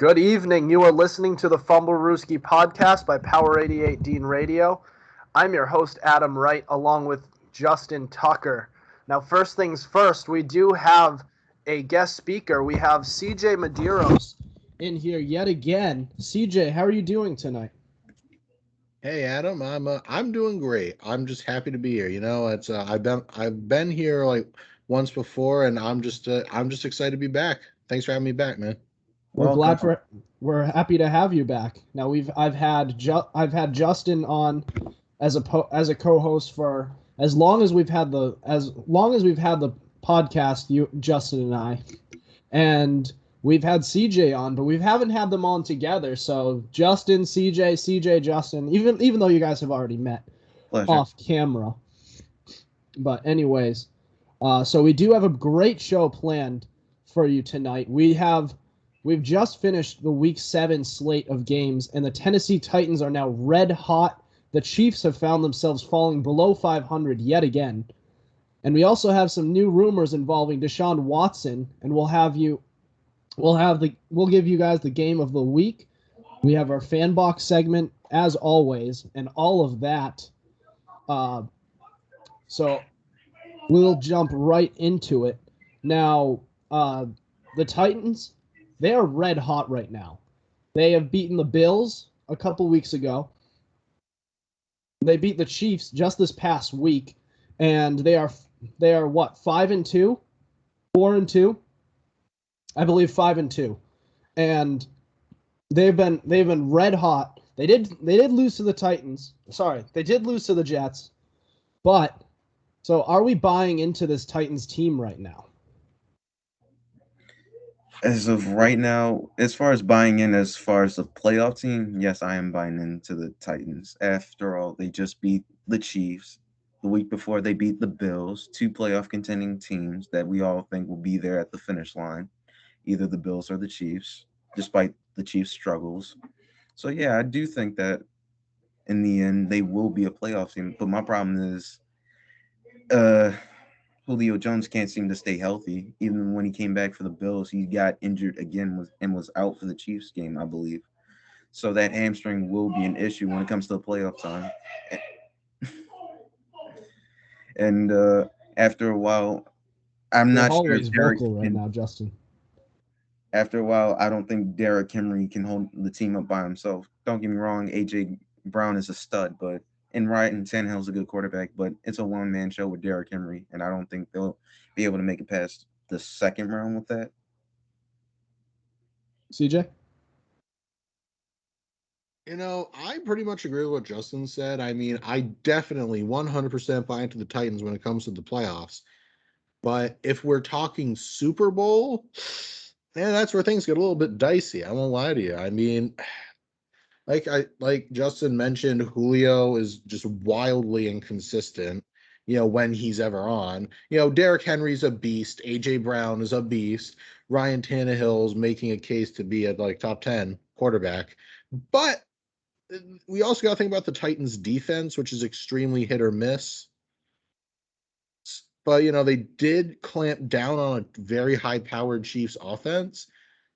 Good evening. You are listening to the Fumblerooski podcast by Power 88 Dean Radio. I'm your host, Adam Wright, along with Justin Tucker. Now, first things first, we do have a guest speaker. We have CJ Medeiros in here yet again. CJ, how are you doing tonight? Hey Adam, I'm doing great. I'm just happy to be here. It's I've been here like once before, and I'm just excited to be back. Thanks for having me back, man. Welcome. We're happy to have you back. Now I've had Justin on as a co-host for as long as we've had the podcast, Justin and I, and we've had CJ on, but we haven't had them on together. So Justin, CJ, Justin, even though you guys have already met off camera. But anyways, so we do have a great show planned for you tonight. We've just finished the Week 7 slate of games, and the Tennessee Titans are now red hot. The Chiefs have found themselves falling below 500 yet again. And we also have some new rumors involving Deshaun Watson, and we'll give you guys the game of the week. We have our fan box segment as always, and all of that. So we'll jump right into it. Now, the Titans, they are red hot right now. They have beaten the Bills a couple weeks ago. They beat the Chiefs just this past week, and they are what, 5-2, 4-2. I believe 5-2, and they've been red hot. They did lose to the Titans. Sorry, they did lose to the Jets. But so are we buying into this Titans team right now? As of right now, as far as buying in, as far as the playoff team, yes, I am buying into the Titans. After all, they just beat the Chiefs. The week before, they beat the Bills, two playoff contending teams that we all think will be there at the finish line, either the Bills or the Chiefs, despite the Chiefs' struggles. So, yeah, I do think that in the end, they will be a playoff team. But my problem is Julio Jones can't seem to stay healthy. Even when he came back for the Bills, he got injured again and was out for the Chiefs game, I believe. So that hamstring will be an issue when it comes to the playoff time. And after a while, I'm not sure if Derek vocal right now, Justin. After a while, I don't think Derrick Henry can hold the team up by himself. Don't get me wrong, A.J. Brown is a stud, and Ryan Tannehill's a good quarterback, but it's a one-man show with Derrick Henry, and I don't think they'll be able to make it past the second round with that. CJ? I pretty much agree with what Justin said. I mean, I definitely 100% buy into the Titans when it comes to the playoffs. But if we're talking Super Bowl, man, that's where things get a little bit dicey. I won't lie to you. I mean, like Justin mentioned, Julio is just wildly inconsistent, when he's ever on. Derrick Henry's a beast. A.J. Brown is a beast. Ryan Tannehill's making a case to be a top 10 quarterback. But we also got to think about the Titans' defense, which is extremely hit or miss. But, they did clamp down on a very high-powered Chiefs offense.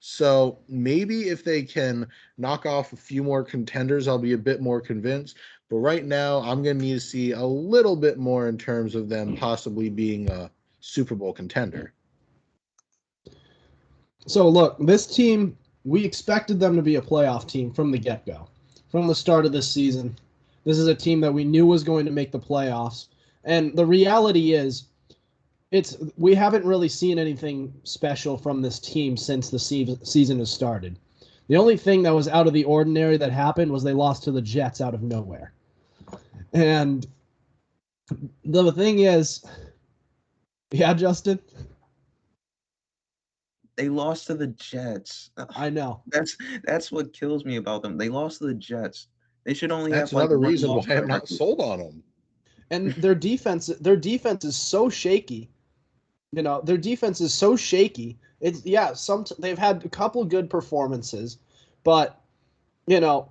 So maybe if they can knock off a few more contenders, I'll be a bit more convinced. But right now, I'm going to need to see a little bit more in terms of them possibly being a Super Bowl contender. So, look, this team, we expected them to be a playoff team from the get-go. From the start of this season, this is a team that we knew was going to make the playoffs. And the reality is, we haven't really seen anything special from this team since the season has started. The only thing that was out of the ordinary that happened was they lost to the Jets out of nowhere. And the thing is, yeah, Justin? They lost to the Jets. I know. That's what kills me about them. They lost to the Jets. They should only That's have another reason why I'm not sold on them. And their defense is so shaky. Their defense is so shaky. They've had a couple good performances, but their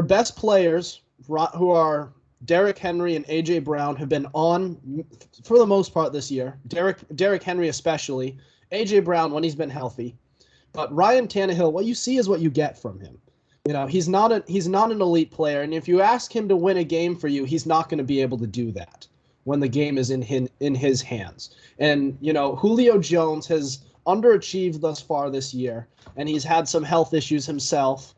best players, who are Derrick Henry and A.J. Brown, have been on for the most part this year. Derrick Henry especially. A.J. Brown when he's been healthy. But Ryan Tannehill, what you see is what you get from him. He's not an elite player, and if you ask him to win a game for you, he's not going to be able to do that when the game is in his hands. And Julio Jones has underachieved thus far this year, and he's had some health issues himself.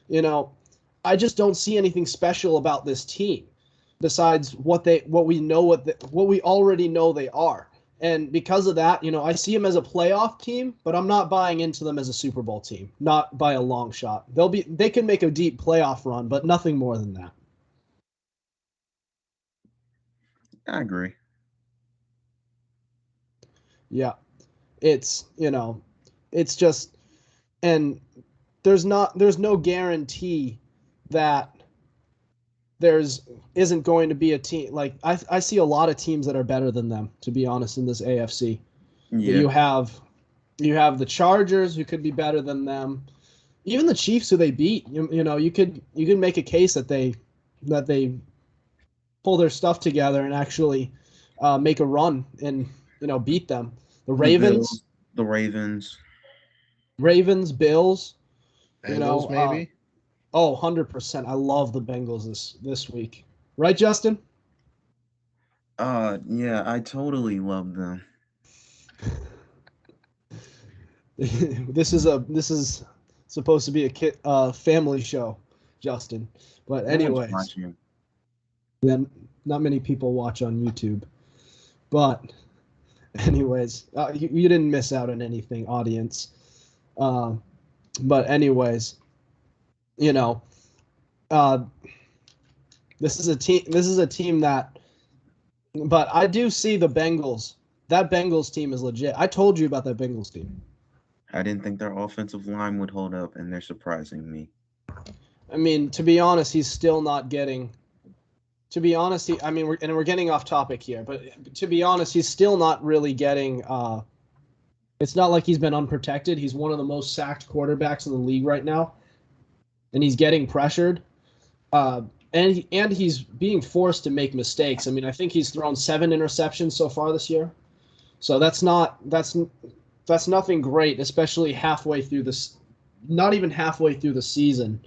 I just don't see anything special about this team besides what we already know they are. And because of that, I see them as a playoff team, but I'm not buying into them as a Super Bowl team, not by a long shot. They can make a deep playoff run, but nothing more than that. I agree. Yeah. It's just, and there's no guarantee that isn't going to be a team. Like I see a lot of teams that are better than them, to be honest, in this AFC. Yeah. You have the Chargers, who could be better than them. Even the Chiefs, who they beat. You could make a case that they pull their stuff together and actually make a run and beat them. The Ravens, the Ravens, Bills. Bengals, maybe. 100%. I love the Bengals this week. Right, Justin? Yeah, I totally love them. This is supposed to be a family show, Justin. But anyways, then not many people watch on YouTube. But anyways, you didn't miss out on anything, audience. But anyways, this is a team that. But I do see the Bengals. That Bengals team is legit. I told you about that Bengals team. I didn't think their offensive line would hold up, and they're surprising me. I mean, to be honest, he's still not getting. To be honest, we're getting off topic here, but to be honest, he's still not really getting. It's not like he's been unprotected. He's one of the most sacked quarterbacks in the league right now, and he's getting pressured. And he's being forced to make mistakes. I mean, I think he's thrown 7 interceptions so far this year. So that's nothing great, especially halfway through this. Not even halfway through the season.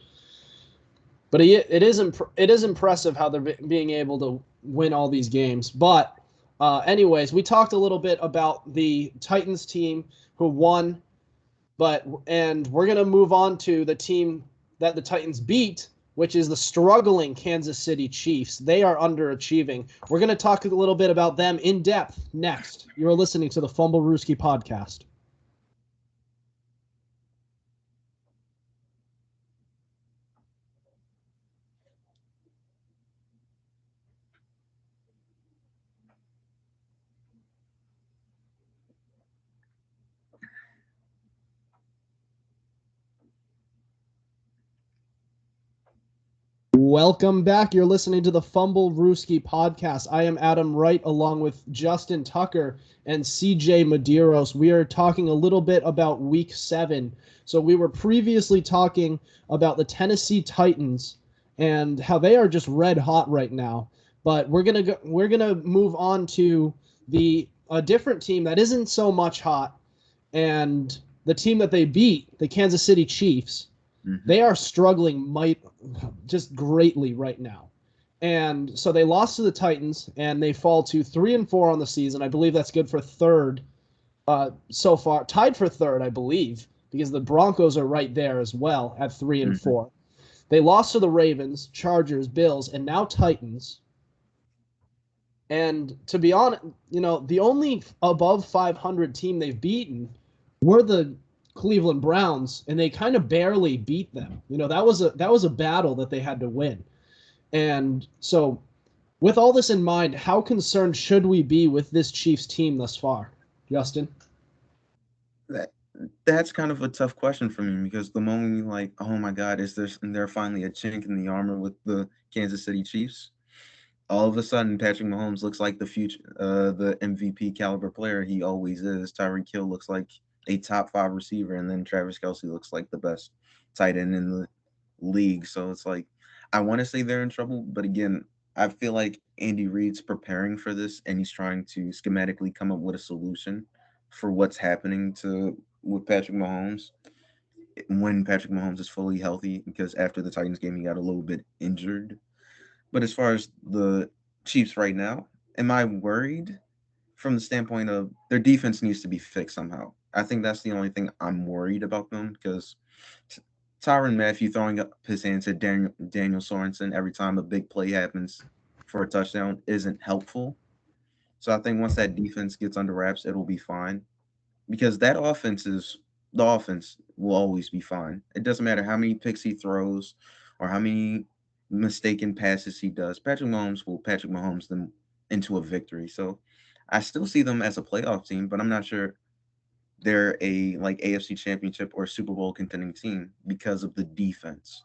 But it is impressive how they're being able to win all these games. But anyways, we talked a little bit about the Titans team who won, and we're gonna move on to the team that the Titans beat, which is the struggling Kansas City Chiefs. They are underachieving. We're going to talk a little bit about them in depth next. You're listening to the Fumblerooski podcast. Welcome back. You're listening to the Fumblerooski podcast. I am Adam Wright along with Justin Tucker and CJ Medeiros. We are talking a little bit about week 7. So we were previously talking about the Tennessee Titans and how they are just red hot right now. But we're going to move on to a different team that isn't so much hot, and the team that they beat, the Kansas City Chiefs. They are struggling just greatly right now. And so they lost to the Titans, and they fall to 3-4 on the season. I believe that's good for third so far. Tied for third, I believe, because the Broncos are right there as well at 3-4. They lost to the Ravens, Chargers, Bills, and now Titans. And to be honest, the only above 500 team they've beaten were the Cleveland Browns, and they kind of barely beat them. That was a battle that they had to win. And so with all this in mind, how concerned should we be with this Chiefs team thus far? Justin? That's kind of a tough question for me, because the moment you're like, oh my God, is there finally a chink in the armor with the Kansas City Chiefs? All of a sudden, Patrick Mahomes looks like the future, the MVP caliber player he always is. Tyreek Hill looks like a top 5 receiver, and then Travis Kelce looks like the best tight end in the league. So it's like, I want to say they're in trouble, but again, I feel like Andy Reid's preparing for this, and he's trying to schematically come up with a solution for what's happening with Patrick Mahomes. when Patrick Mahomes is fully healthy, because after the Titans game, he got a little bit injured. But as far as the Chiefs right now, am I worried from the standpoint of their defense needs to be fixed somehow? I think that's the only thing I'm worried about them because Tyrann Mathieu throwing up his hands at Daniel Sorensen every time a big play happens for a touchdown isn't helpful. So I think once that defense gets under wraps, it'll be fine because the offense will always be fine. It doesn't matter how many picks he throws or how many mistaken passes he does. Patrick Mahomes them into a victory. So I still see them as a playoff team, but I'm not sure they're a like AFC championship or Super Bowl contending team because of the defense.